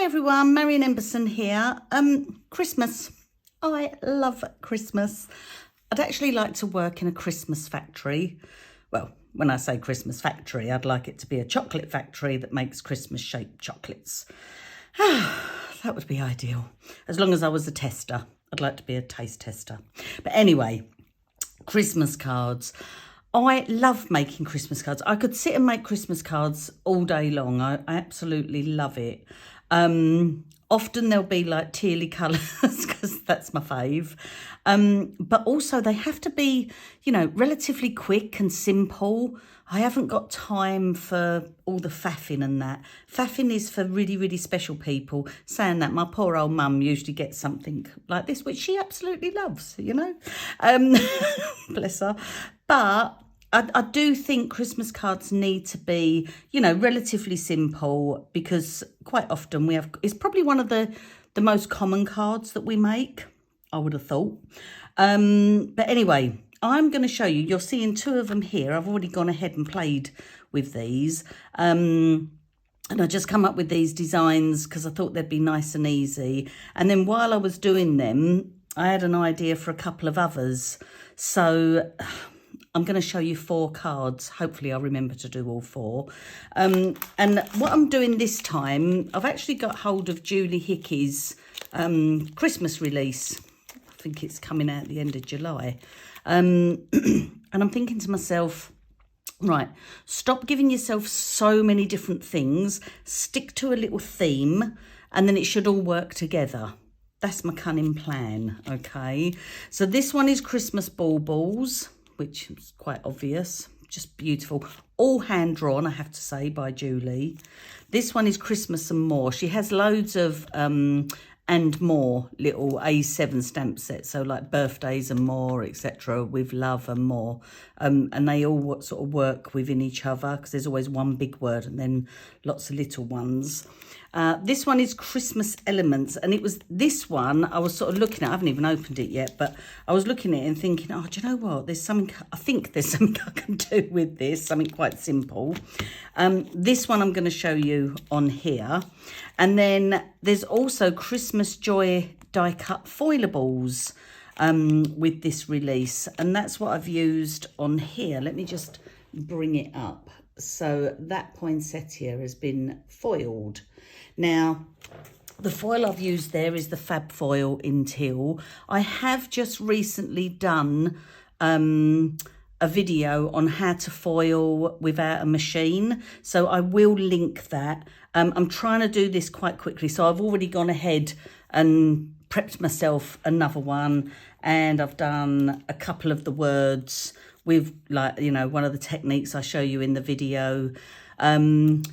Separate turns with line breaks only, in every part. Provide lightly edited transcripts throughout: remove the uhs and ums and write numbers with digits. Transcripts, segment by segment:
Hi everyone, Marion Emberson here. Christmas. I love Christmas. I'd actually like to work in a Christmas factory. Well, when I say Christmas factory, I'd like it to be a chocolate factory that makes Christmas-shaped chocolates. That would be ideal. As long as I was a tester. I'd like to be a taste tester. But anyway, Christmas cards. I love making Christmas cards. I could sit and make Christmas cards all day long. I absolutely love it. Often they'll be like tealy colours because that's my fave. But also they have to be, you know, relatively quick and simple. I haven't got time for all the faffing and that. Faffing is for really, really special people. Saying that, my poor old mum usually gets something like this, which she absolutely loves, you know. Bless her. But I do think Christmas cards need to be, you know, relatively simple because quite often we have, it's probably one of the most common cards that we make, I would have thought. But anyway, I'm going to show you, you're seeing two of them here. I've already gone ahead and played with these. And I just come up with these designs because I thought they'd be nice and easy. And then while I was doing them, I had an idea for a couple of others. So I'm going to show you 4 cards. Hopefully I'll remember to do all 4. And what I'm doing this time, I've actually got hold of Julie Hickey's Christmas release. I think it's coming out at the end of July. And I'm thinking to myself, right, stop giving yourself so many different things. Stick to a little theme and then it should all work together. That's my cunning plan, okay? So this one is Christmas baubles, which is quite obvious, just beautiful. All hand-drawn, I have to say, by Julie. This one is Christmas and More. She has loads of and more little A7 stamp sets, so like birthdays and more, etc., with love and more. And they all sort of work within each other because there's always one big word and then lots of little ones. This one is Christmas Elements, and it was this one I was sort of looking at. I haven't even opened it yet, but I was looking at it and thinking, oh, do you know what? There's something, I think there's something I can do with this, something quite simple. This one I'm going to show you on here. And then there's also Christmas Joy die cut foilables with this release, and that's what I've used on here. Let me just bring it up. So that poinsettia has been foiled. Now, the foil I've used there is the Fab Foil in teal. I have just recently done a video on how to foil without a machine, so I will link that. I'm trying to do this quite quickly, so I've already gone ahead and prepped myself another one, and I've done a couple of the words with, like, you know, one of the techniques I show you in the video,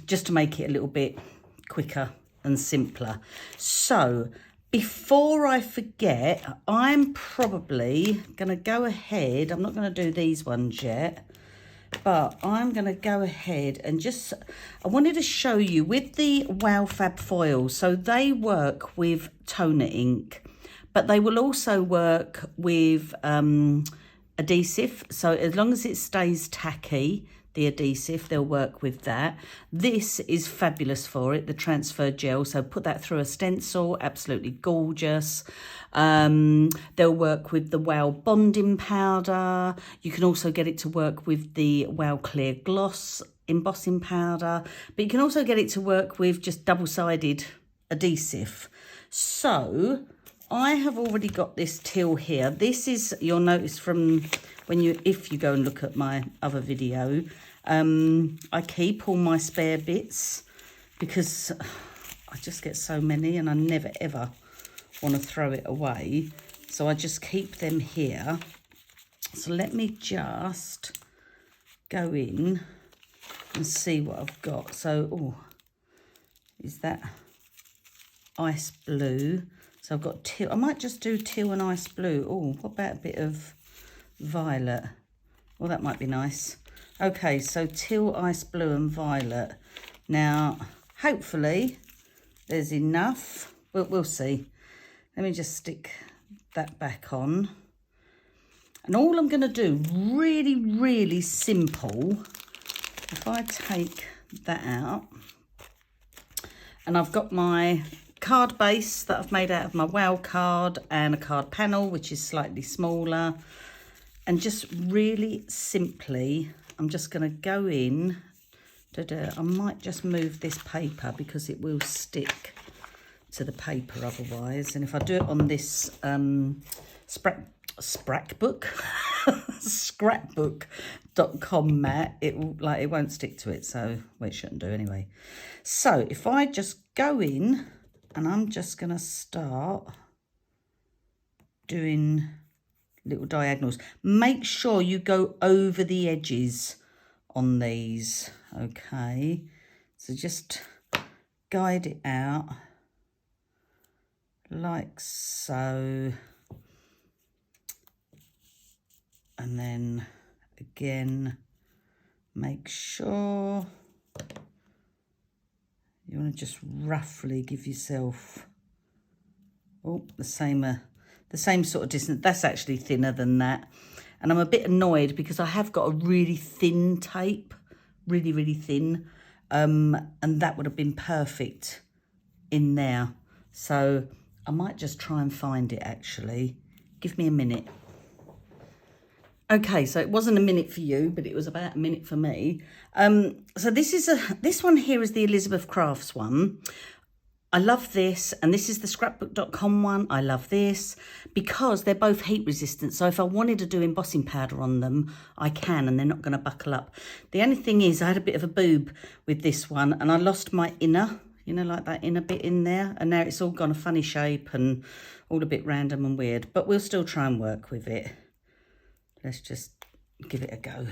just to make it a little bit quicker and simpler. So before I forget, I'm probably going to go ahead, I'm not going to do these ones yet, but I'm going to go ahead and just, I wanted to show you with the Wow Fab foils. So they work with toner ink, but they will also work with adhesive. So as long as it stays tacky, the adhesive, they'll work with that. This is fabulous for it, the transfer gel. So put that through a stencil, absolutely gorgeous. They'll work with the Wow bonding powder. You can also get it to work with the Wow clear gloss embossing powder, but you can also get it to work with just double-sided adhesive. So I have already got this teal here. This is, you'll notice from when you, if you go and look at my other video, I keep all my spare bits because I just get so many and I never ever want to throw it away. So I just keep them here. So let me just go in and see what I've got. So, oh, is that ice blue? So I've got teal. I might just do teal and ice blue. Oh, what about a bit of violet? Well, that might be nice. Okay, so teal, ice blue and violet. Now, hopefully there's enough. We'll see. Let me just stick that back on. And all I'm going to do, really, really simple, if I take that out, And I've got my card base that I've made out of my WOW card and a card panel, which is slightly smaller. And just really simply, I'm just going to go in. I might just move this paper because it will stick to the paper otherwise. And if I do it on this scrapbook.com mat, it won't stick to it, so well, it shouldn't do anyway. So if I just go in and I'm just going to start doing little diagonals. Make sure you go over the edges on these, okay? So just guide it out like so. And then again, make sure you want to just roughly give yourself the same sort of distance. That's actually thinner than that. And I'm a bit annoyed because I have got a really thin tape, really, really thin. And that would have been perfect in there. So I might just try and find it actually. Give me a minute. Okay, so it wasn't a minute for you, but it was about a minute for me. So this one here is the Elizabeth Crafts one. I love this, and this is the scrapbook.com one. I love this because they're both heat resistant. So if I wanted to do embossing powder on them, I can, and they're not going to buckle up. The only thing is I had a bit of a boob with this one, and I lost my inner, you know, like that inner bit in there. And now it's all gone a funny shape and all a bit random and weird. But we'll still try and work with it. Let's just give it a go.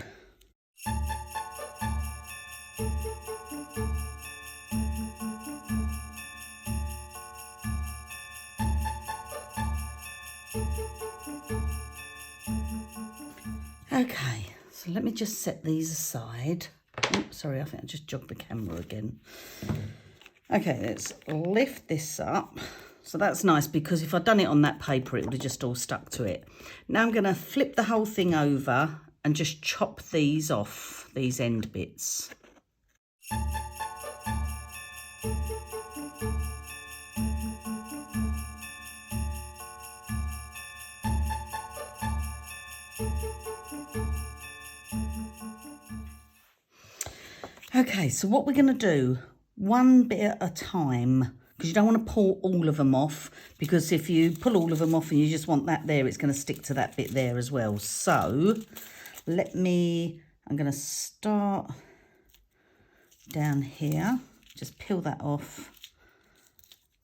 Okay, so let me just set these aside. Oops, sorry, I think I just jogged the camera again. Okay, let's lift this up. So that's nice because if I'd done it on that paper, it would have just all stuck to it. Now I'm going to flip the whole thing over and just chop these off, these end bits. Okay, so what we're going to do, one bit at a time, because you don't want to pull all of them off, because if you pull all of them off and you just want that there, it's going to stick to that bit there as well. So I'm going to start down here, just peel that off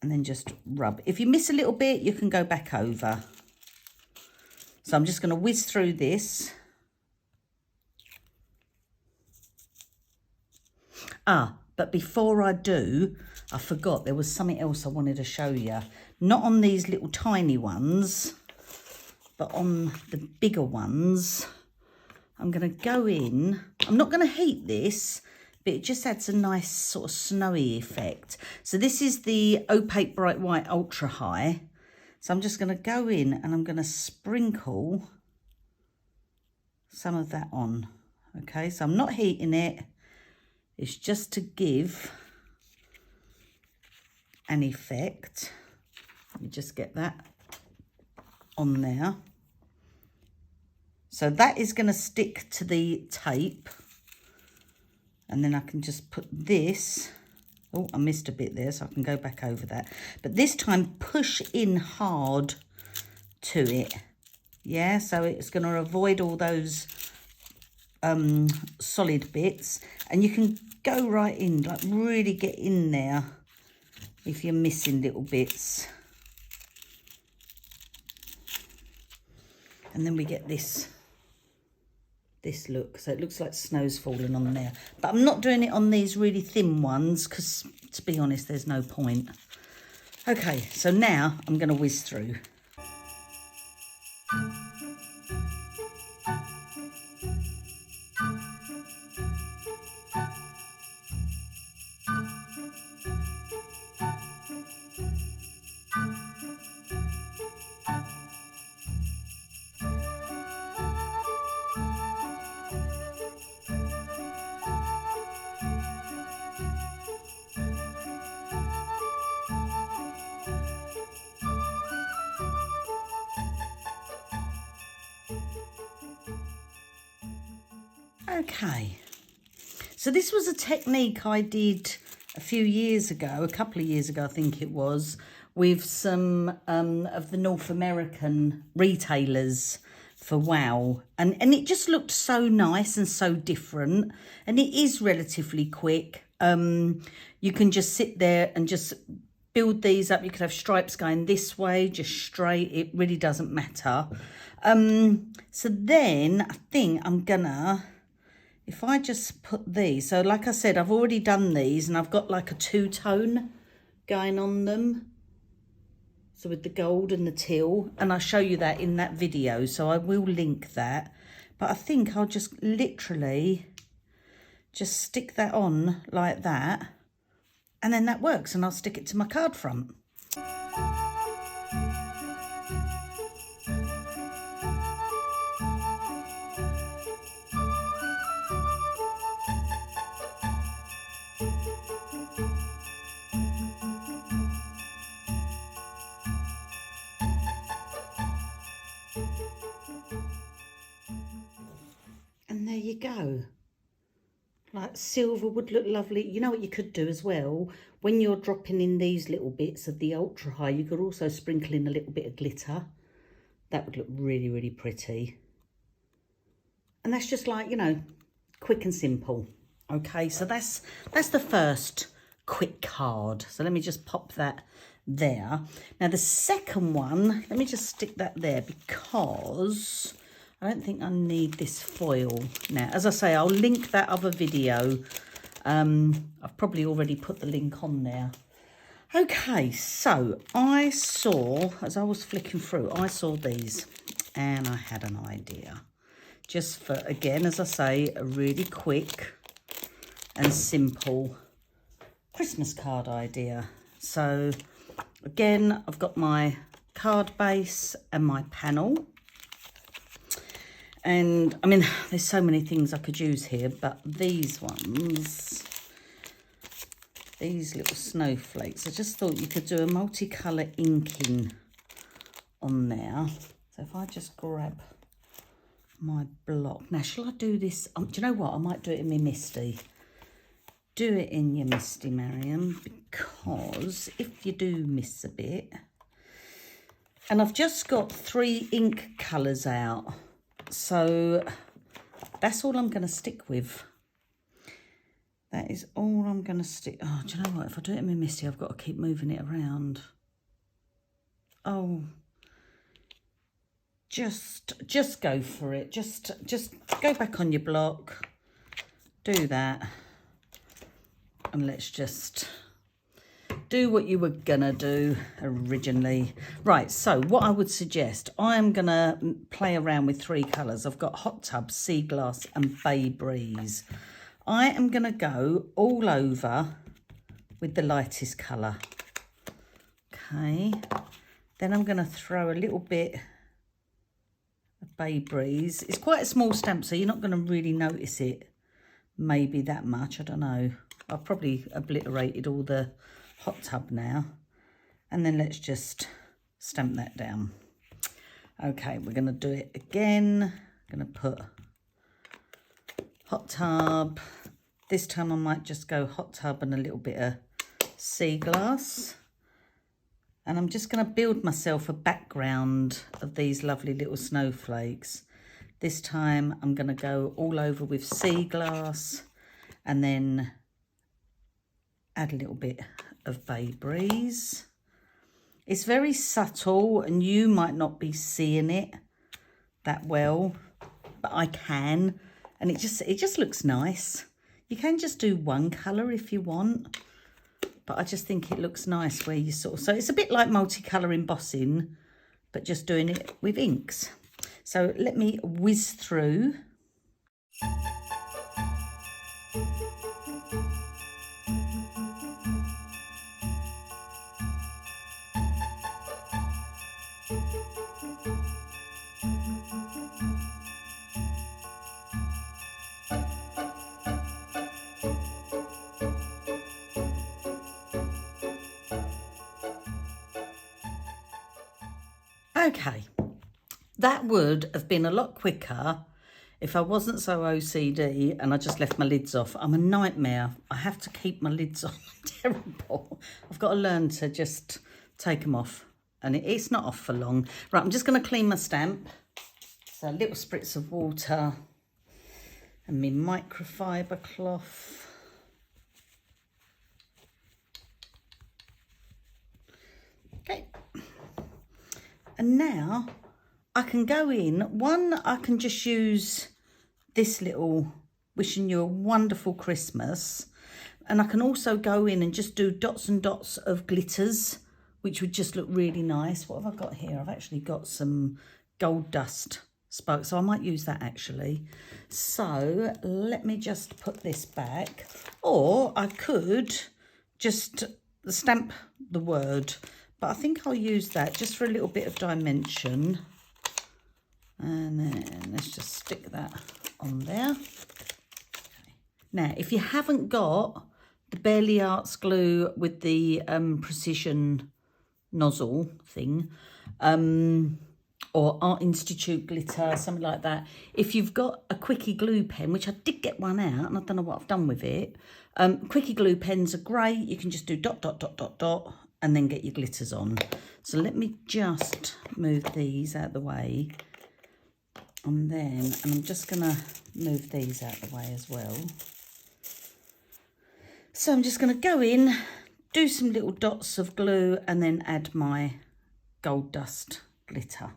and then just rub. If you miss a little bit, you can go back over. So I'm just going to whiz through this. But before I do, I forgot there was something else I wanted to show you. Not on these little tiny ones, but on the bigger ones. I'm going to go in. I'm not going to heat this, but it just adds a nice sort of snowy effect. So this is the Opaque Bright White Ultra High. So I'm just going to go in and I'm going to sprinkle some of that on. Okay, so I'm not heating it. It's just to give an effect. Let me just get that on there. So that is going to stick to the tape. And then I can just put this. Oh, I missed a bit there, so I can go back over that. But this time, push in hard to it. Yeah, so it's going to avoid all those solid bits. And you can go right in, like really get in there if you're missing little bits. And then we get this look. So it looks like snow's falling on there. But I'm not doing it on these really thin ones because, to be honest, there's no point. Okay, so now I'm going to whiz through. Okay, so this was a technique I did a few years ago, a couple of years ago I think it was, with some of the North American retailers for WOW, and it just looked so nice and so different, and it is relatively quick. You can just sit there and just build these up. You could have stripes going this way, just straight, it really doesn't matter. So then I think I'm gonna, if I just put these, so like I said, I've already done these and I've got like a two-tone going on them. So with the gold and the teal, and I'll show you that in that video, so I will link that. But I think I'll just literally just stick that on like that, and then that works, and I'll stick it to my card front. And there you go. Like silver would look lovely. You know what you could do as well? When you're dropping in these little bits of the ultra high, you could also sprinkle in a little bit of glitter. That would look really, really pretty. And that's just like, you know, quick and simple. Okay, so that's the first quick card. So let me just pop that there. Now the second one, let me just stick that there because I don't think I need this foil. Now, as I say, I'll link that other video. I've probably already put the link on there. Okay, so I saw, as I was flicking through, I saw these and I had an idea. Just for, again, as I say, a really quick and simple Christmas card idea. So, again, I've got my card base and my panel. And, I mean, there's so many things I could use here, but these ones, these little snowflakes, I just thought you could do a multicolour inking on there. So if I just grab my block. Now, shall I do this? Do you know what? I might do it in my Misty. Do it in your Misty, Mariam, because if you do miss a bit, and I've just got 3 ink colours out. So that's all I'm going to stick with. That is all I'm going to stick. Oh, do you know what? If I do it in my Misty, I've got to keep moving it around. Oh, just go for it. Just go back on your block. Do that. And let's just do what you were gonna do originally. Right, so what I would suggest, I'm gonna play around with 3 colours. I've got Hot Tub, Sea Glass and Bay Breeze. I am gonna go all over with the lightest colour. Okay, then I'm gonna throw a little bit of Bay Breeze. It's quite a small stamp, so you're not gonna really notice it maybe that much, I don't know. I've probably obliterated all the Hot Tub now, and then let's just stamp that down. Okay, we're going to do it again. I'm going to put Hot Tub. This time I might just go Hot Tub and a little bit of Sea Glass, and I'm just going to build myself a background of these lovely little snowflakes. This time I'm going to go all over with Sea Glass and then add a little bit of Bay Breeze. It's very subtle and you might not be seeing it that well, but I can, and it just looks nice. You can just do one colour if you want, but I just think it looks nice where you sort of, so it's a bit like multicolour embossing, but just doing it with inks. So let me whiz through. Okay, that would have been a lot quicker If I wasn't so OCD and I just left my lids off, I'm a nightmare. I have to keep my lids on. I'm terrible. I've got to learn to just take them off. And it's not off for long. Right, I'm just going to clean my stamp. So a little spritz of water and my microfiber cloth. Okay. And now I can go in. One, I can just use this little wishing you a wonderful Christmas. And I can also go in and just do dots and dots of glitters, which would just look really nice. What have I got here? I've actually got some gold dust sparks, so I might use that actually. So let me just put this back. Or I could just stamp the word, but I think I'll use that just for a little bit of dimension. And then let's just stick that on there. Okay. Now, if you haven't got the Barely Arts glue with the precision nozzle thing, or Art Institute glitter, something like that. If you've got a Quickie glue pen, which I did get one out, and I don't know what I've done with it. Quickie glue pens are great. You can just do dot, dot, dot, dot, dot, and then get your glitters on. So let me just move these out of the way. And I'm just going to move these out of the way as well. So I'm just going to go in, do some little dots of glue, and then add my gold dust glitter.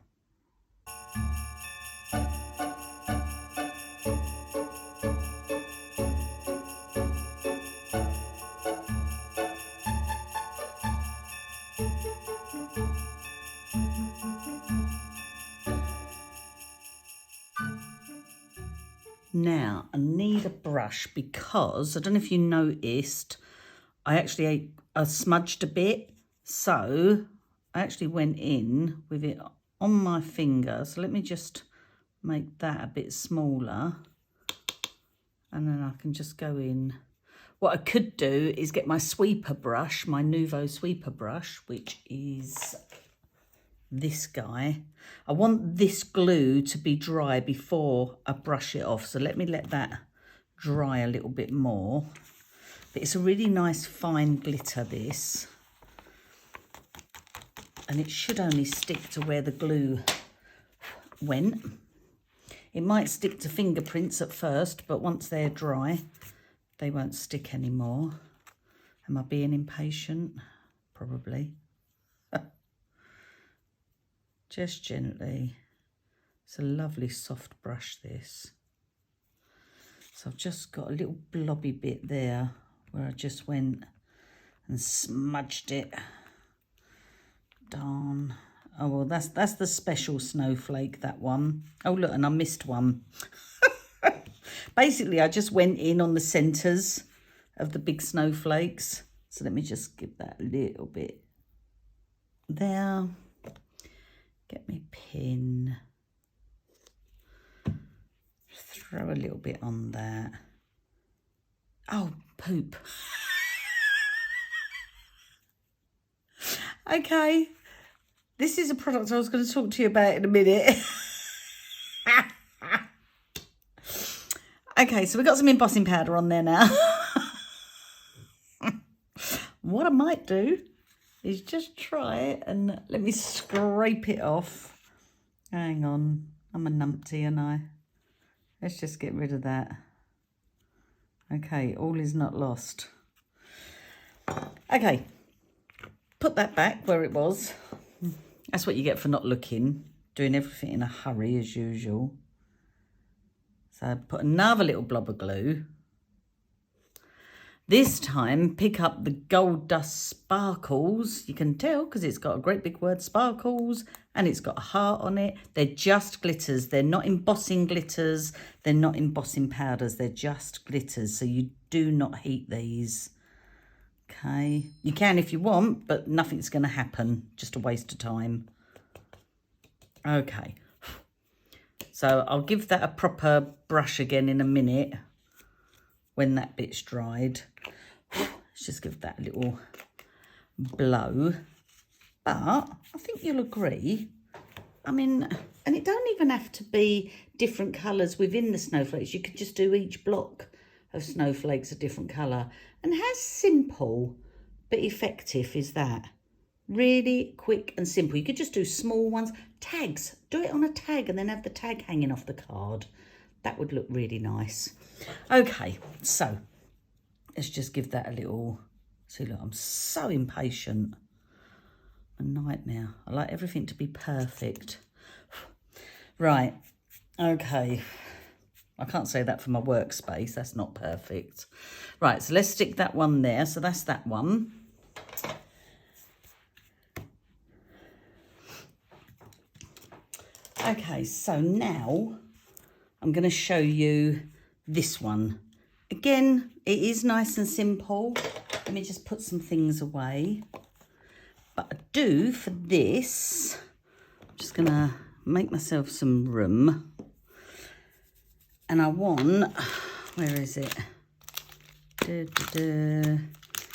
Now, I need a brush because, I don't know if you noticed, I smudged a bit. So I actually went in with it on my finger. So let me just make that a bit smaller. And then I can just go in. What I could do is get my sweeper brush, my Nuvo sweeper brush, which is this guy. I want this glue to be dry before I brush it off, so let me let that dry a little bit more. But it's a really nice fine glitter, this, and it should only stick to where the glue went. It might stick to fingerprints at first, but once they're dry they won't stick anymore. Am I being impatient? Probably. Just gently. It's a lovely soft brush, this. So I've just got a little blobby bit there where I just went and smudged it. Darn. Oh, well, that's the special snowflake, that one. Oh, look, and I missed one. Basically, I just went in on the centres of the big snowflakes. So let me just give that a little bit there. Get me pin, throw a little bit on that. Oh, poop. Okay, this is a product I was going to talk to you about in a minute. Okay, so we've got some embossing powder on there now. What I might do is just try it and let me scrape it off. Hang on, I'm a numpty, and let's just get rid of that. Okay, all is not lost. Okay, put that back where it was. That's what you get for not looking, doing everything in a hurry as usual. So put another little blob of glue. This time, pick up the Gold Dust Sparkles. You can tell because it's got a great big word, sparkles, and it's got a heart on it. They're just glitters. They're not embossing glitters. They're not embossing powders. They're just glitters. So you do not heat these. Okay. You can if you want, but nothing's going to happen. Just a waste of time. Okay. So I'll give that a proper brush again in a minute when that bit's dried. Let's just give that a little blow. But I think you'll agree I mean, and it don't even have to be different colours within the snowflakes. You could just do each block of snowflakes a different colour. And how simple but effective is that? Really quick and simple. You could just do small ones. Tags. Do it on a tag and then have the tag hanging off the card. That would look really nice. Okay, so let's just give that a little... See, look, I'm so impatient. A nightmare. I like everything to be perfect. Right, okay. I can't say that for my workspace. That's not perfect. Right, so let's stick that one there. So that's that one. Okay, so now I'm going to show you this one. Again, it is nice and simple. Let me just put some things away. But I do, for this, I'm just going to make myself some room. And I want, where is it? Oh,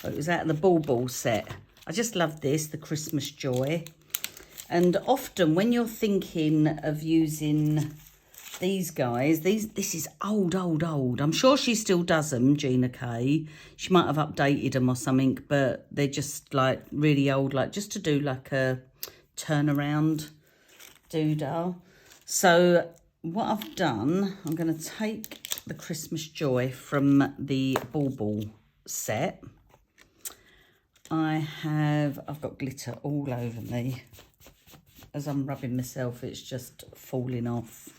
it was out of the Ball set. I just love this, the Christmas Joy. And often when you're thinking of using these guys, this is old. I'm sure she still does them, Gina K. She might have updated them or something, but they're just like really old, like just to do like a turnaround doodle. So what I've done, I'm going to take the Christmas Joy from the Ball set. I've got glitter all over me. As I'm rubbing myself, it's just falling off.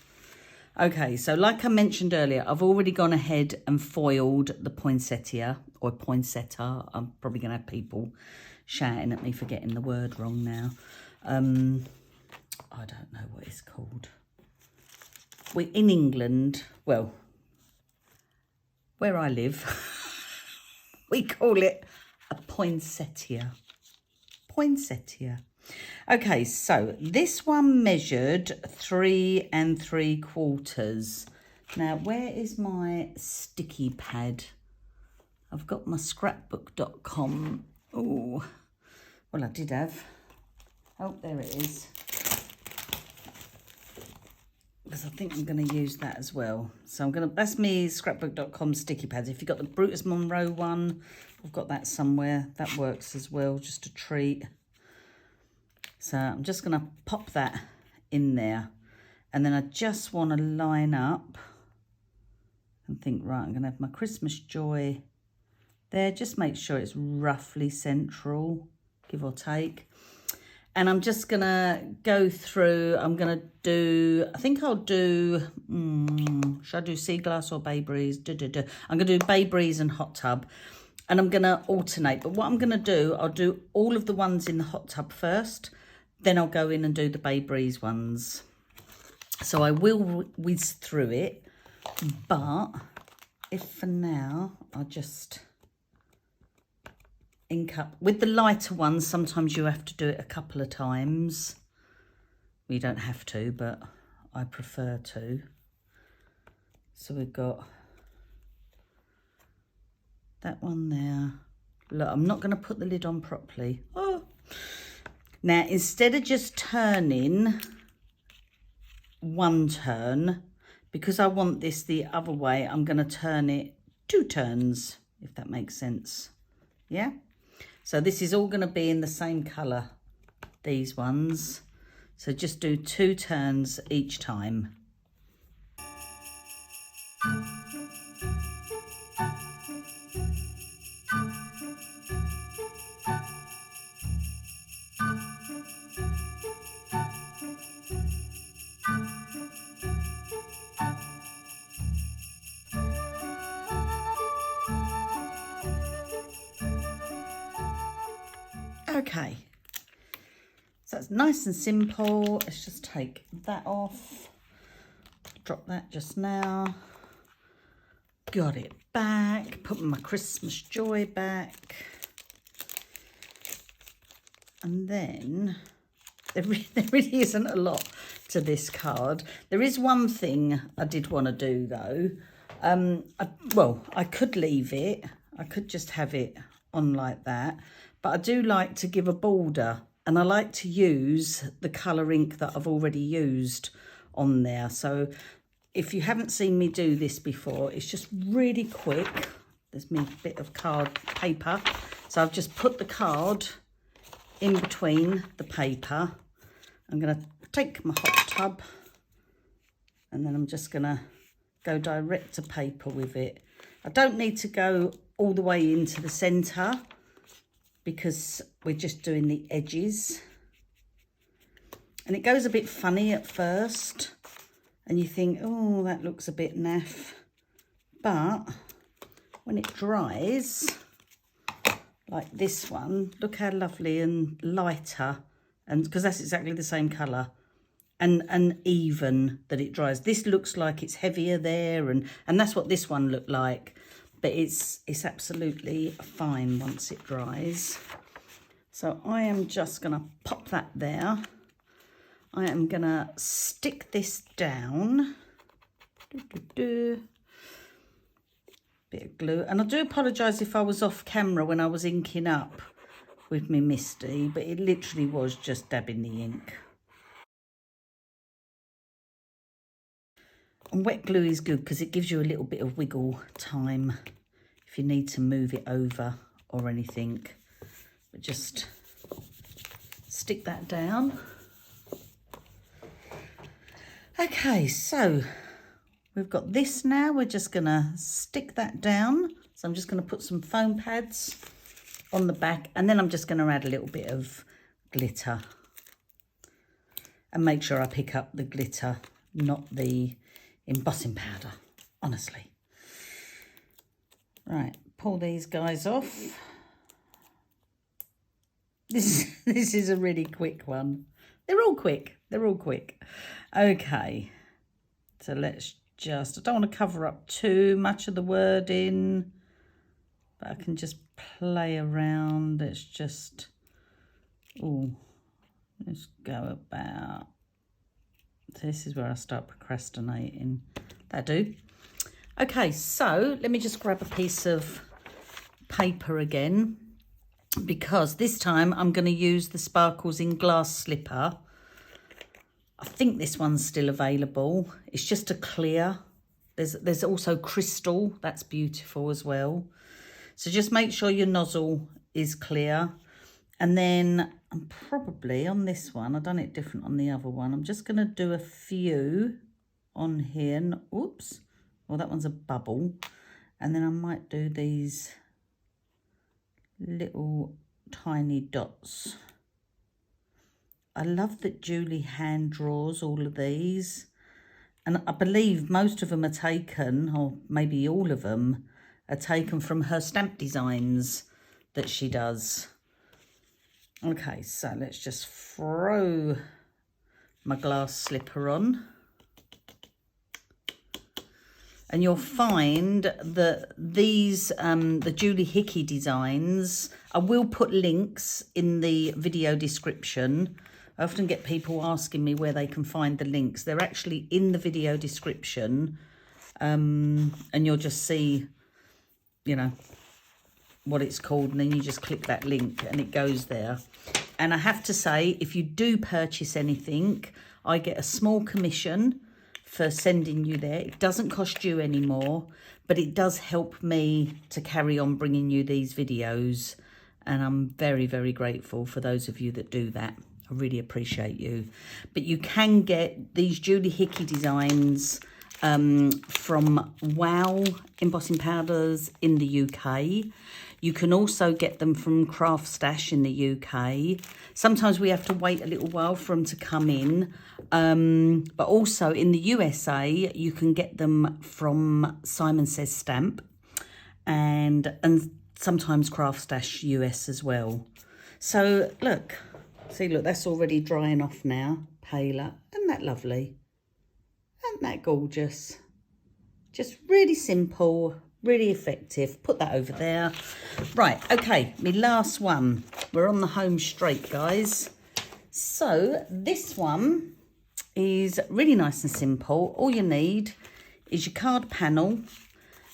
Okay, so like I mentioned earlier, I've already gone ahead and foiled the poinsettia, or poinsettia. I'm probably going to have people shouting at me for getting the word wrong now. I don't know what it's called. We're in England, well, where I live, we call it a poinsettia. Poinsettia. Okay, so this one measured 3 3/4. Now, where is my sticky pad? I've got my scrapbook.com. Oh, well, I did have. Oh, there it is. Because I think I'm going to use that as well. So that's me scrapbook.com sticky pads. If you've got the Brutus Monroe one, I've got that somewhere. That works as well, just a treat. So I'm just going to pop that in there. And then I just want to line up and think, right, I'm going to have my Christmas Joy there. Just make sure it's roughly central, give or take. And I'm just going to go through, I'm going to do, I think I'll do, should I do Sea Glass or Bay Breeze? I'm going to do Bay Breeze and Hot Tub. And I'm going to alternate. But what I'm going to do, I'll do all of the ones in the hot tub first. Then I'll go in and do the Bay Breeze ones. So I will whiz through it. But if for now, I'll just ink up. With the lighter ones, sometimes you have to do it a couple of times. We don't have to, but I prefer to. So we've got that one there. Look, I'm not going to put the lid on properly. Oh. Now, instead of just turning one turn, because I want this the other way, I'm going to turn it 2 turns, if that makes sense. Yeah? So this is all going to be in the same colour, these ones. So just do 2 turns each time. Okay, so it's nice and simple. Let's just take that off. Drop that just now. Got it back. Put my Christmas Joy back. And then there really isn't a lot to this card. There is one thing I did want to do though. I could leave it. I could just have it on like that. But I do like to give a border And I like to use the colour ink that I've already used on there. So if you haven't seen me do this before, it's just really quick. There's me bit of card paper. So I've just put the card in between the paper. I'm going to take my hot tub and then I'm just going to go direct to paper with it. I don't need to go all the way into the centre because we're just doing the edges. And it goes a bit funny at first and you think, oh, that looks a bit naff. But when it dries, like this one, look how lovely and lighter, and because that's exactly the same colour, and even that it dries. This looks like it's heavier there, and that's what this one looked like, but it's absolutely fine once it dries. So I am just going to pop that there. I am going to stick this down. Bit of glue. And I do apologise if I was off camera when I was inking up with me Misty, but it literally was just dabbing the ink. And wet glue is good because it gives you a little bit of wiggle time if you need to move it over or anything. But just stick that down. Okay, so we've got this now. We're just going to stick that down. So I'm just going to put some foam pads on the back and then I'm just going to add a little bit of glitter. And make sure I pick up the glitter, not the embossing powder, honestly. Right, pull these guys off. This is a really quick one. They're all quick. They're all quick. Okay. So let's just, I don't want to cover up too much of the wording, but I can just play around. Let's just, let's go about, this is where I start procrastinating. That'll do. Okay, so let me just grab a piece of paper again, because this time I'm going to use the Sparkles in Glass Slipper. I think this one's still available. It's just a clear. There's also crystal. That's beautiful as well. So just make sure your nozzle is clear. And then I'm probably on this one, I've done it different on the other one. I'm just going to do a few on here. Oops. Well, that one's a bubble. And then I might do these little tiny dots. I love that Julie hand draws all of these, and I believe most of them are taken, or maybe all of them are taken from her stamp designs that she does. Okay, so let's just throw my glass slipper on. And you'll find that these, the Julie Hickey designs, I will put links in the video description. I often get people asking me where they can find the links. They're actually in the video description. And you'll just see, you know, what it's called. And then you just click that link and it goes there. And I have to say, if you do purchase anything, I get a small commission for sending you there. It doesn't cost you any more, but it does help me to carry on bringing you these videos. And I'm very, very grateful for those of you that do that. I really appreciate you. But you can get these Julie Hickey designs from Wow Embossing Powders in the UK. You can also get them from Craft Stash in the UK. Sometimes we have to wait a little while for them to come in. But also in the USA, you can get them from Simon Says Stamp and sometimes Craft Stash US as well. So look, see, look, that's already drying off now, paler. Isn't that lovely? Isn't that gorgeous? Just really simple, really effective. Put that over there. Right, okay, my last one. We're on the home straight, guys. So this one is really nice and simple. All you need is your card panel.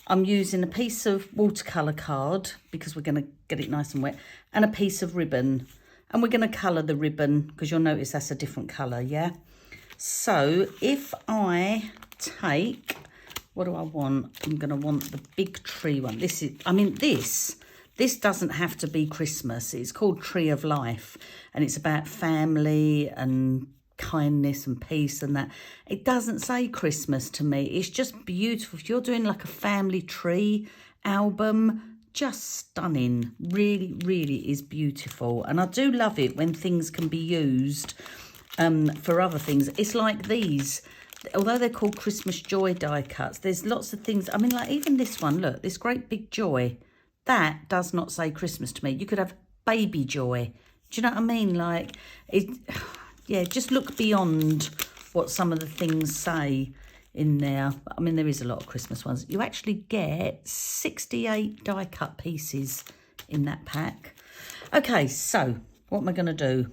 I'm using a piece of watercolour card because we're going to get it nice and wet, and a piece of ribbon. And we're going to colour the ribbon because you'll notice that's a different colour, yeah? So if I take, what do I want? I'm going to want the big tree one. This is, I mean, this doesn't have to be Christmas. It's called Tree of Life, and it's about family and kindness and peace and that. It doesn't say Christmas to me. It's just beautiful. If you're doing like a family tree album, just stunning. Really, really is beautiful. And I do love it when things can be used for other things. It's like these, although they're called Christmas Joy die cuts, there's lots of things. I mean, like even this one, look, this great big joy, that does not say Christmas to me. You could have baby joy. Do you know what I mean? Like, it, yeah, just look beyond what some of the things say in there. I mean, there is a lot of Christmas ones. You actually get 68 die cut pieces in that pack. Okay, so what am I going to do?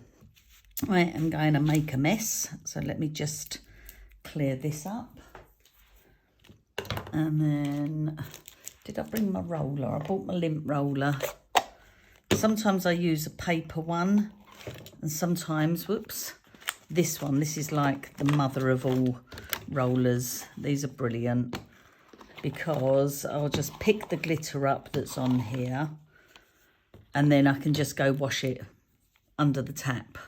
I am going to make a mess. So let me just clear this up. And then, did I bring my roller? I bought my lint roller. Sometimes I use a paper one, and sometimes, whoops, this one. This is like the mother of all rollers. These are brilliant because I'll just pick the glitter up that's on here, and then I can just go wash it under the tap,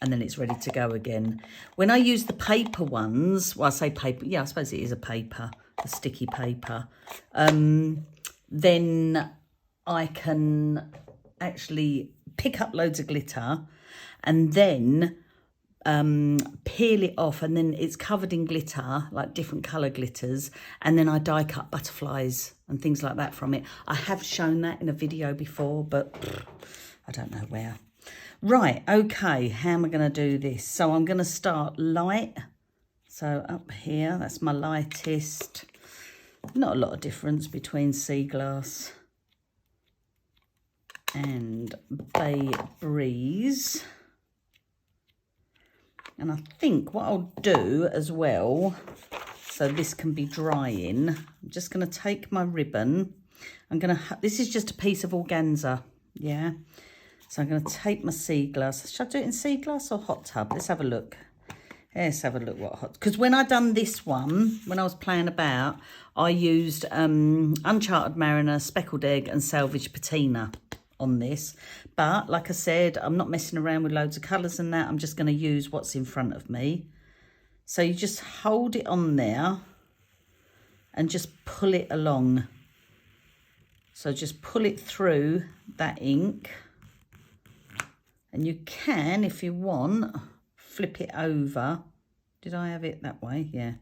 and then it's ready to go again. When I use the paper ones, well, I say paper, yeah, I suppose it is a paper, a sticky paper, then I can actually pick up loads of glitter and then peel it off, and then it's covered in glitter, like different colour glitters, and then I die cut butterflies and things like that from it. I have shown that in a video before, but I don't know where. Right, okay, how am I going to do this? So I'm going to start light. So up here, that's my lightest. Not a lot of difference between Sea Glass and Bay Breeze. And I think what I'll do as well, so this can be drying, I'm just going to take my ribbon. This is just a piece of organza, yeah? So I'm going to take my Sea Glass. Should I do it in Sea Glass or hot tub? Let's have a look. Let's have a look what hot... Because when I done this one, when I was playing about, I used Uncharted Mariner, Speckled Egg and Salvage Patina on this. But like I said, I'm not messing around with loads of colours and that. I'm just going to use what's in front of me. So you just hold it on there and just pull it along. So just pull it through that ink. And you can, if you want, flip it over. Did I have it that way? Yeah.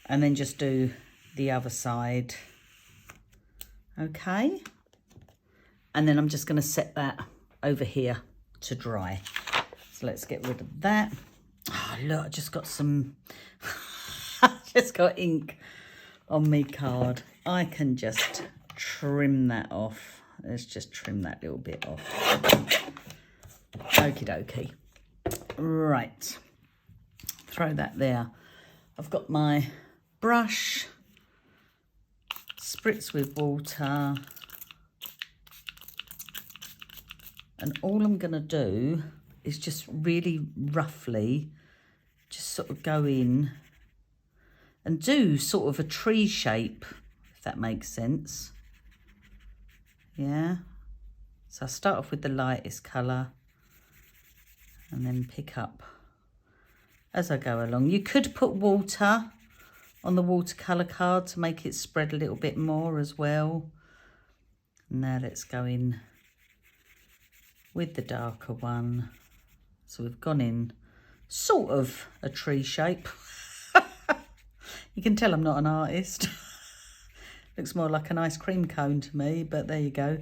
And then just do the other side. Okay. And then I'm just going to set that over here to dry. So let's get rid of that. Oh, look, I just got some... I just got ink on me card. I can just trim that off. Let's just trim that little bit off. Okie dokie. Right. Throw that there. I've got my brush. Spritz with water. And all I'm going to do is just really roughly just sort of go in and do sort of a tree shape, if that makes sense. Yeah. So I start off with the lightest colour and then pick up as I go along. You could put water on the watercolour card to make it spread a little bit more as well. Now let's go in with the darker one. So we've gone in sort of a tree shape. You can tell I'm not an artist. Looks more like an ice cream cone to me, but there you go.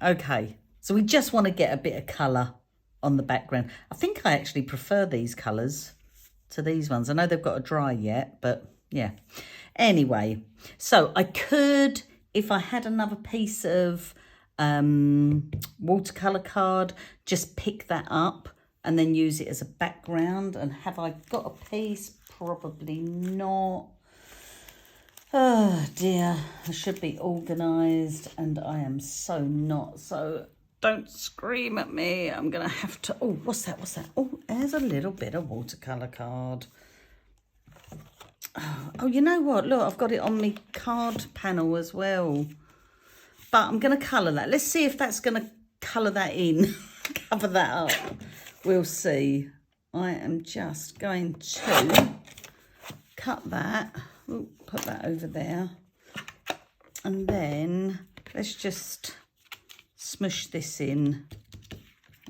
Okay, so we just want to get a bit of colour on the background. I think I actually prefer these colours to these ones. I know they've got to dry yet, but yeah. Anyway, so I could, if I had another piece of watercolour card, just pick that up and then use it as a background. And have I got a piece? Probably not. Oh dear, I should be organised and I am so not. So don't scream at me. I'm going to have to... Oh, what's that? What's that? Oh, there's a little bit of watercolour card. Oh, you know what? Look, I've got it on my card panel as well. But I'm going to colour that. Let's see if that's going to colour that in. Cover that up. We'll see. I am just going to cut that. Ooh, put that over there. And then let's just smush this in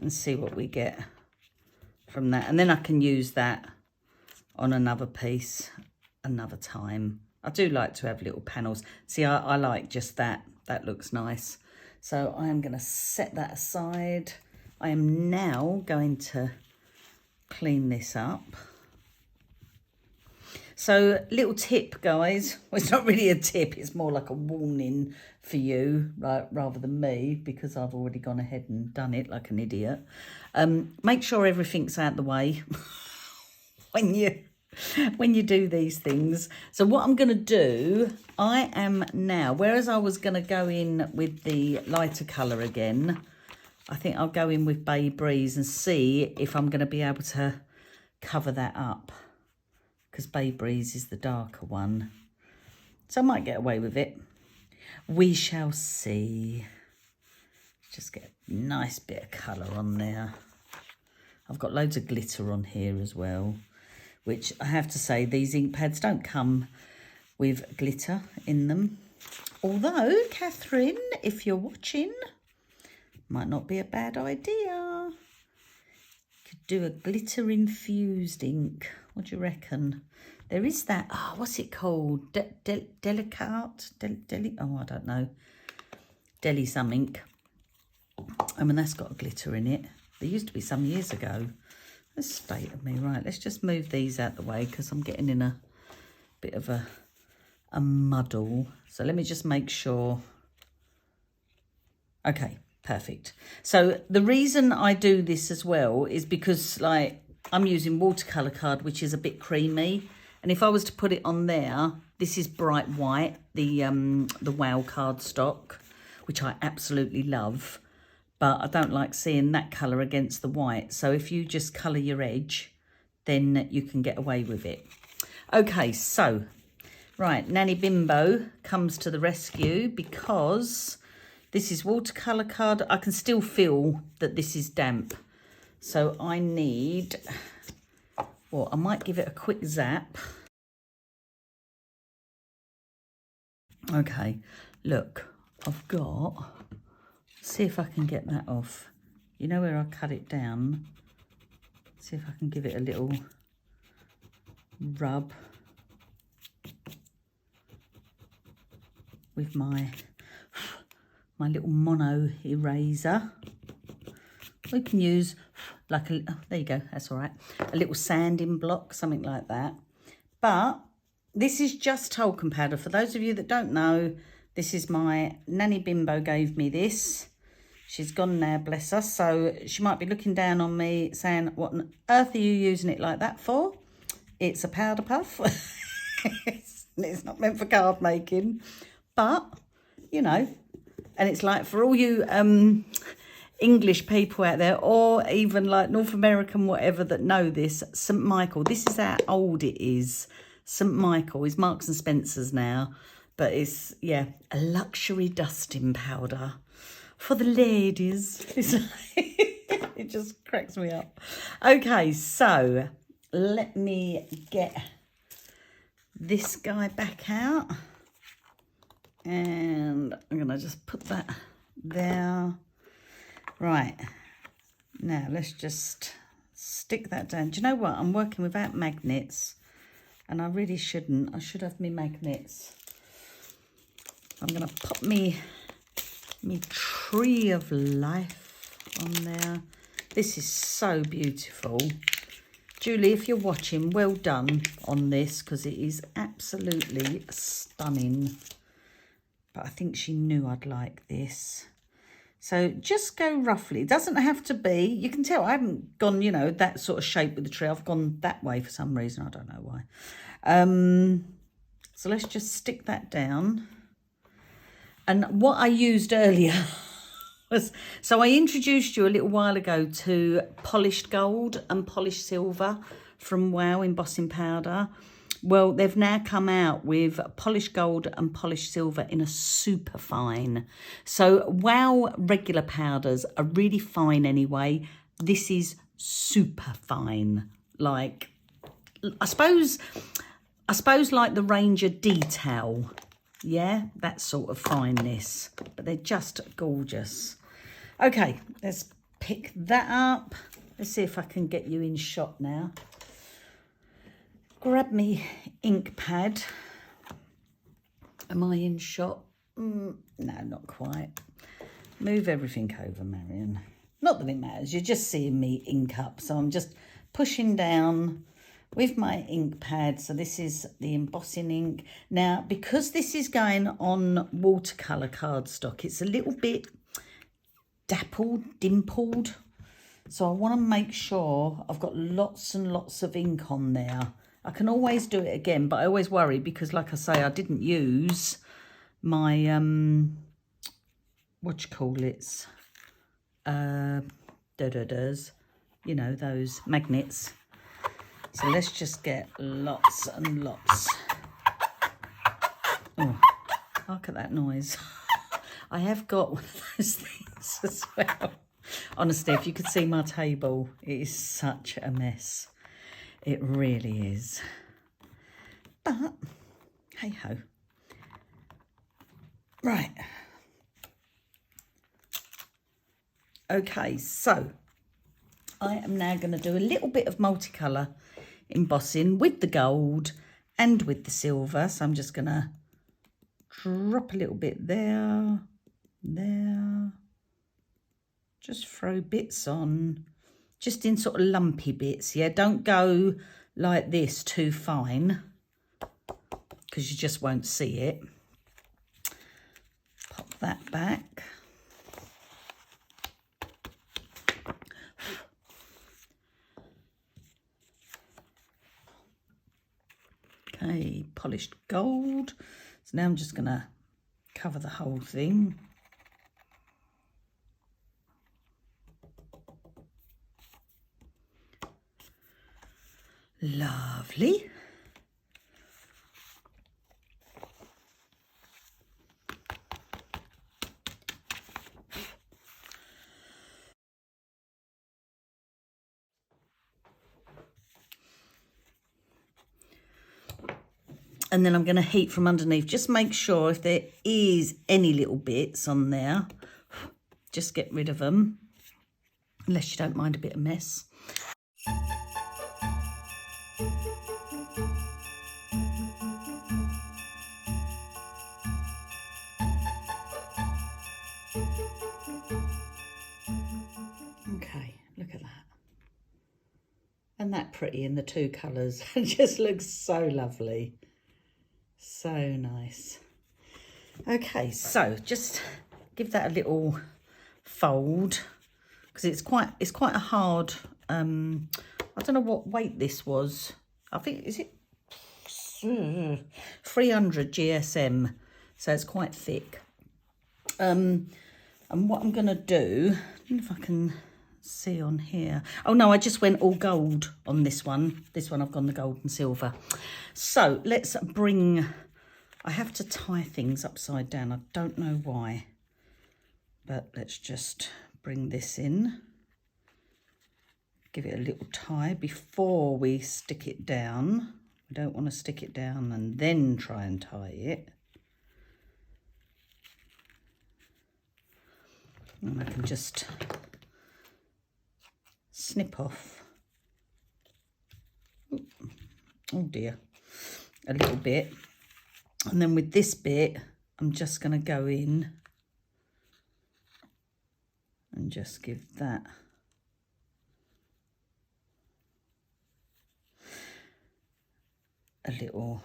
and see what we get from that. And then I can use that on another piece another time. I do like to have little panels. See, I like just that. That looks nice. So I am going to set that aside. I am now going to clean this up. So little tip, guys. Well, it's not really a tip. It's more like a warning for you, right, rather than me, because I've already gone ahead and done it like an idiot. Make sure everything's out the way when you do these things. So what I'm going to do, I am now, whereas I was going to go in with the lighter colour again, I think I'll go in with Bay Breeze and see if I'm going to be able to cover that up, because Bay Breeze is the darker one. So I might get away with it. We shall see. Just get a nice bit of colour on there. I've got loads of glitter on here as well, which I have to say, these ink pads don't come with glitter in them. Although, Catherine, if you're watching, might not be a bad idea. Could do a glitter infused ink. What do you reckon? There is that, oh, what's it called? Delicate? Oh, I don't know. Deli something. I mean, that's got a glitter in it. There used to be some years ago. The state of me. Right, let's just move these out the way because I'm getting in a bit of a muddle. So let me just make sure. Okay, perfect. So the reason I do this as well is because, like, I'm using watercolour card, which is a bit creamy. And if I was to put it on there, this is bright white, the Wow cardstock, which I absolutely love. But I don't like seeing that colour against the white. So if you just colour your edge, then you can get away with it. Okay, so, right, Nanny Bimbo comes to the rescue because this is watercolour card. I can still feel that this is damp. So I need, well, I might give it a quick zap. Okay, look, I've got... See if I can get that off. You know where I cut it down? See if I can give it a little rub with my little mono eraser. We can use like a, oh, there you go, that's all right. A little sanding block, something like that. But this is just talcum powder. For those of you that don't know, this is my Nanny Bimbo gave me this. She's gone now, bless her. So she might be looking down on me saying, what on earth are you using it like that for? It's a powder puff. It's not meant for card making. But, you know, and it's like for all you English people out there, or even like North American, whatever, that know this, St. Michael, this is how old it is. St. Michael is Marks and Spencer's now. But it's, yeah, a luxury dusting powder for the ladies. It just cracks me up. Okay, so let me get this guy back out. And I'm going to just put that there. Right. Now, let's just stick that down. Do you know what? I'm working without magnets. And I really shouldn't. I should have my magnets. I'm going to pop me Tree of Life on there. This is so beautiful. Julie, if you're watching, well done on this, because it is absolutely stunning. But I think she knew I'd like this. So just go roughly. It doesn't have to be. You can tell I haven't gone, you know, that sort of shape with the tree. I've gone that way for some reason. I don't know why. So let's just stick that down. And what I used earlier So I introduced you a little while ago to polished gold and polished silver from Wow Embossing Powder. Well, they've now come out with polished gold and polished silver in a super fine. So Wow regular powders are really fine anyway. This is super fine. Like, I suppose like the Ranger Detail. Yeah, that sort of fineness. But they're just gorgeous. Okay, let's pick that up. Let's see if I can get you in shot now. Grab me ink pad. Am I in shot? No, not quite. Move everything over, Marion. Not that it matters. You're just seeing me ink up. So I'm just pushing down with my ink pad. So this is the embossing ink. Now, because this is going on watercolour cardstock, it's a little bit dappled, dimpled. So I want to make sure I've got lots and lots of ink on there. I can always do it again, but I always worry because, like I say, I didn't use my, what you call it, you know, those magnets. So let's just get lots and lots. Oh, look at that noise. I have got one of those things as well. Honestly, if you could see my table, it is such a mess. It really is. But, hey-ho. Right. Okay, so I am now going to do a little bit of multicolour embossing with the gold and with the silver. So I'm just going to drop a little bit there, there. Just throw bits on, just in sort of lumpy bits, yeah? Don't go like this too fine because you just won't see it. Pop that back. Okay, polished gold. So now I'm just going to cover the whole thing. Lovely. And then I'm going to heat from underneath. Just make sure if there is any little bits on there, just get rid of them, unless you don't mind a bit of mess. Okay, look at that. Isn't that pretty in the two colours? It just looks so lovely. So nice. Okay, so just give that a little fold because it's quite a hard, I don't know what weight this was. I think, is it 300 GSM, so it's quite thick. And what I'm going to do, I don't know if I can see on here. Oh no, I just went all gold on this one. This one I've gone the gold and silver. So let's bring, I have to tie things upside down. I don't know why, but let's just bring this in. Give it a little tie before we stick it down. We don't want to stick it down and then try and tie it. And I can just snip off, oh dear, a little bit. And then with this bit, I'm just going to go in and just give that a little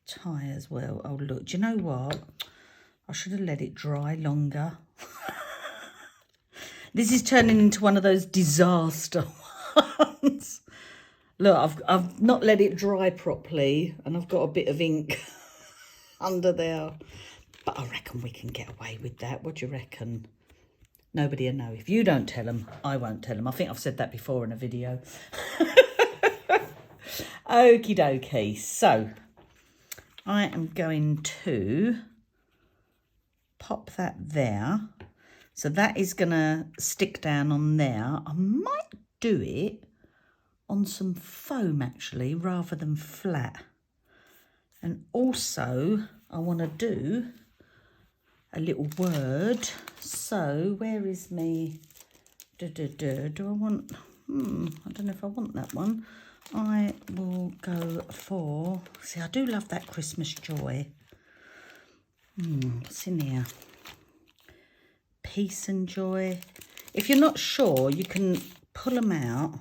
tie as well. Oh look, do you know what? I should have let it dry longer. This is turning into one of those disaster ones. Look, I've not let it dry properly and I've got a bit of ink under there. But I reckon we can get away with that. What do you reckon? Nobody will know. If you don't tell them, I won't tell them. I think I've said that before in a video. Okie dokie. So I am going to pop that there. So that is going to stick down on there. I might do it on some foam actually, rather than flat. And also I want to do a little word. So where is me? Do I want, I don't know if I want that one. I will go for, see, I do love that Christmas joy. What's in here? Peace and joy. If you're not sure, you can pull them out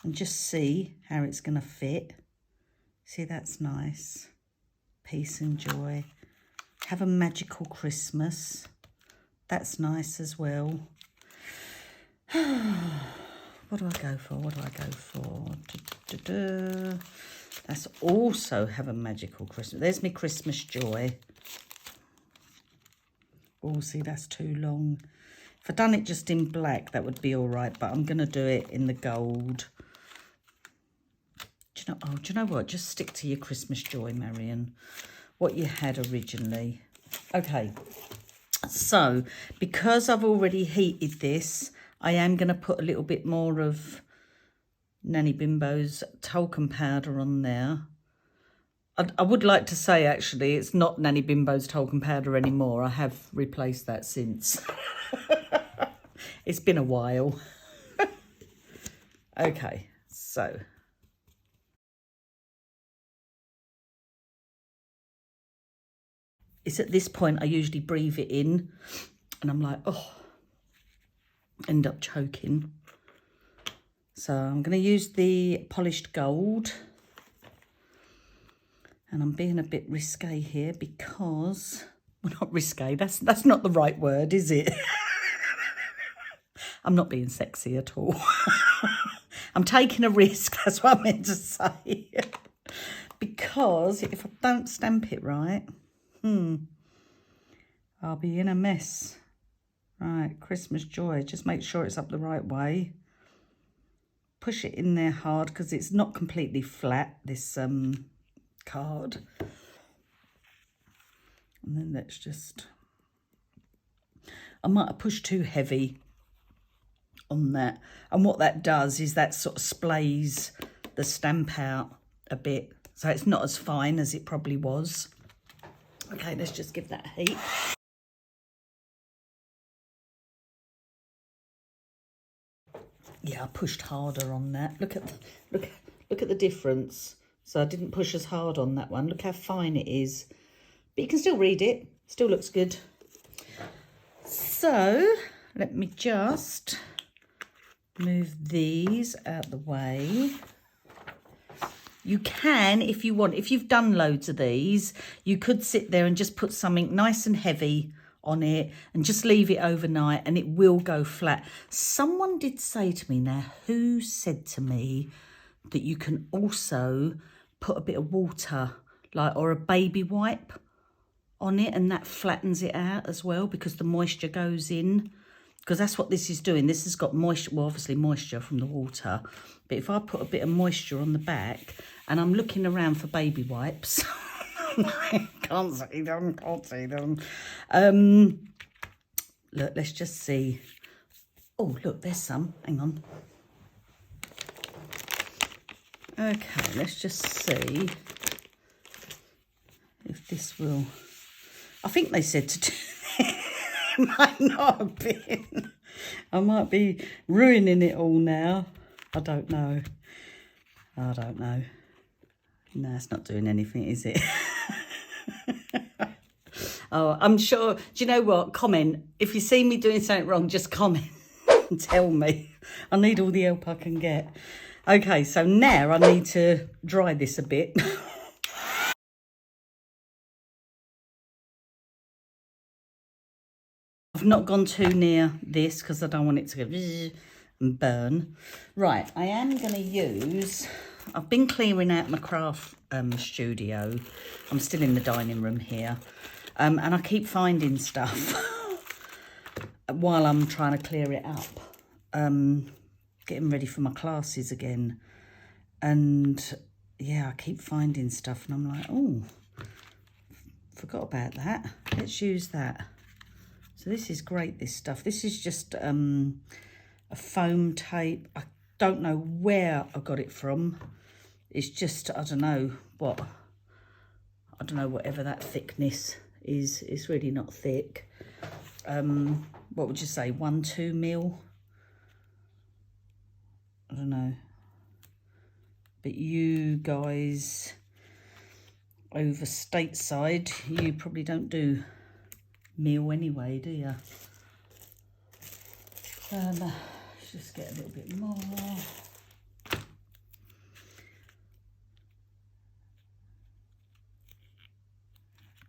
and just see how it's going to fit. See, that's nice. Peace and joy. Have a magical Christmas. That's nice as well. What do I go for? What do I go for? That's also have a magical Christmas. There's my Christmas joy. Oh, see, that's too long. If I'd done it just in black, that would be all right. But I'm going to do it in the gold. Do you know what? Just stick to your Christmas joy, Marion. What you had originally. Okay. So, because I've already heated this, I am going to put a little bit more of Nanny Bimbo's talcum powder on there. I would like to say, actually, it's not Nanny Bimbo's talcum powder anymore. I have replaced that since. It's been a while. Okay, so. It's at this point I usually breathe it in. And I'm like, oh. End up choking. So I'm going to use the polished gold. And I'm being a bit risque here because, well, not risque, that's not the right word, is it? I'm not being sexy at all. I'm taking a risk, that's what I meant to say. Because if I don't stamp it right, I'll be in a mess. Right, Christmas joy, just make sure it's up the right way. Push it in there hard because it's not completely flat, this card. And then let's just, I might have pushed too heavy on that. And what that does is that sort of splays the stamp out a bit. So it's not as fine as it probably was. Okay, let's just give that a heat. Yeah, I pushed harder on that. Look at the difference. So I didn't push as hard on that one. Look how fine it is. But you can still read it. Still looks good. So let me just move these out the way. You can, if you want, if you've done loads of these, you could sit there and just put something nice and heavy on it and just leave it overnight and it will go flat. Someone did say to me, now who said to me that you can also put a bit of water or a baby wipe on it and that flattens it out as well because the moisture goes in, because that's what this is doing. This has got moisture, well obviously moisture from the water, but if I put a bit of moisture on the back and I'm looking around for baby wipes can't see them. Look, let's just see. Oh, look, there's some. Hang on. Okay, let's just see if this will... I think they said to do it. It might not have been. I might be ruining it all now. I don't know. No, it's not doing anything, is it? Oh, I'm sure. Do you know what? Comment. If you see me doing something wrong, just comment and tell me. I need all the help I can get. Okay, so now I need to dry this a bit. I've not gone too near this because I don't want it to go and burn. Right, I am going to use... I've been clearing out my craft studio. I'm still in the dining room here. And I keep finding stuff while I'm trying to clear it up, getting ready for my classes again. And yeah, I keep finding stuff and I'm like, oh, forgot about that. Let's use that. So this is great, this stuff. This is just a foam tape. I don't know where I got it from. It's just, I don't know what, whatever that thickness is. It's really not thick. What would you say, 1-2 mil? I don't know. But you guys over stateside, you probably don't do mil anyway, do you? Let's just get a little bit more.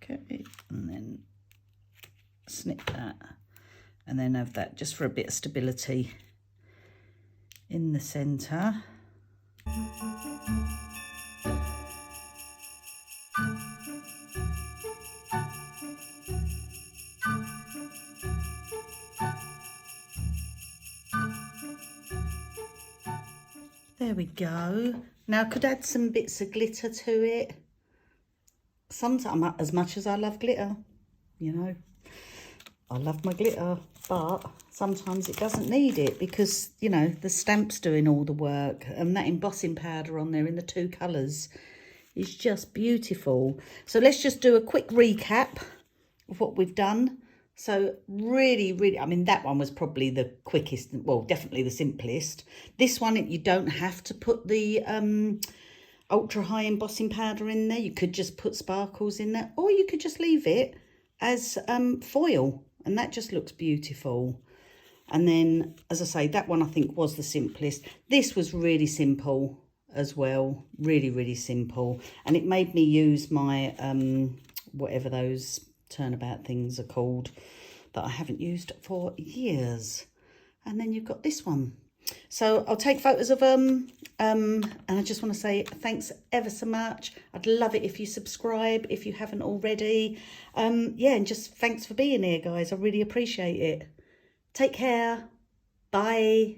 Okay, and then snip that, and then have that just for a bit of stability in the centre. There we go. Now I could add some bits of glitter to it. Sometimes, as much as I love glitter, you know, I love my glitter, but sometimes it doesn't need it because, you know, the stamp's doing all the work, and that embossing powder on there in the 2 colours is just beautiful. So let's just do a quick recap of what we've done. So really, I mean, that one was probably the quickest, well, definitely the simplest. This one, you don't have to put the ultra high embossing powder in there. You could just put sparkles in there, or you could just leave it as foil, and that just looks beautiful. And then, as I say, that one I think was the simplest. This was really simple as well, really simple, and it made me use my whatever those turnabout things are called that I haven't used for years. And then you've got this one. So I'll take photos of them, and I just want to say thanks ever so much. I'd love it if you subscribe if you haven't already. Yeah, and just thanks for being here, guys. I really appreciate it. Take care. Bye.